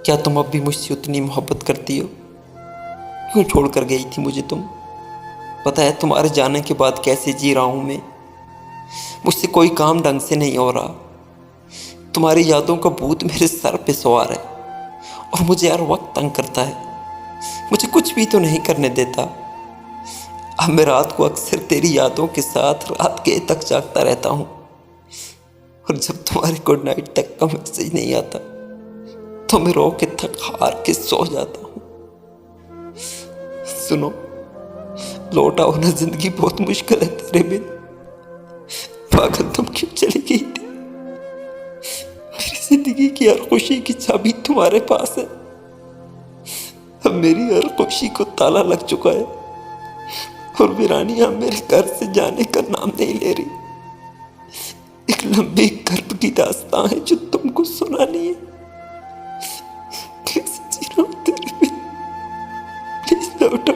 क्या तुम अब भी मुझसे उतनी मोहब्बत करती हो? क्यों छोड़कर गई थी मुझे तुम? पता है तुम्हारे जाने के बाद कैसे जी रहा हूं मैं। मुझसे कोई काम ढंग से नहीं हो रहा। तुम्हारी यादों का भूत मेरे सर पे सवार है और मुझे हर वक्त तंग करता है। मुझे कुछ भी तो नहीं करने देता। अब मैं रात को अक्सर तेरी यादों के साथ रात के तक जागता रहता हूँ, और जब तुम्हारे गुड नाइट तक का मैसेज नहीं आता तो मैं रो के थक हार के सो जाता हूँ। सुनो, लौटा होना जिंदगी बहुत मुश्किल है तेरे बिन। पागल तुम क्यों चली गई थी? मेरी जिंदगी की हर खुशी की चाबी तुम्हारे पास है। अब मेरी हर खुशी को ताला लग चुका है और वीरानियां मेरे घर से जाने का नाम नहीं ले रही। एक लंबी गर्भ की दास्तां है जो तुमको सुनानी है। कैसे जी रहा हूं तेरे बिन? प्लीज लौटो।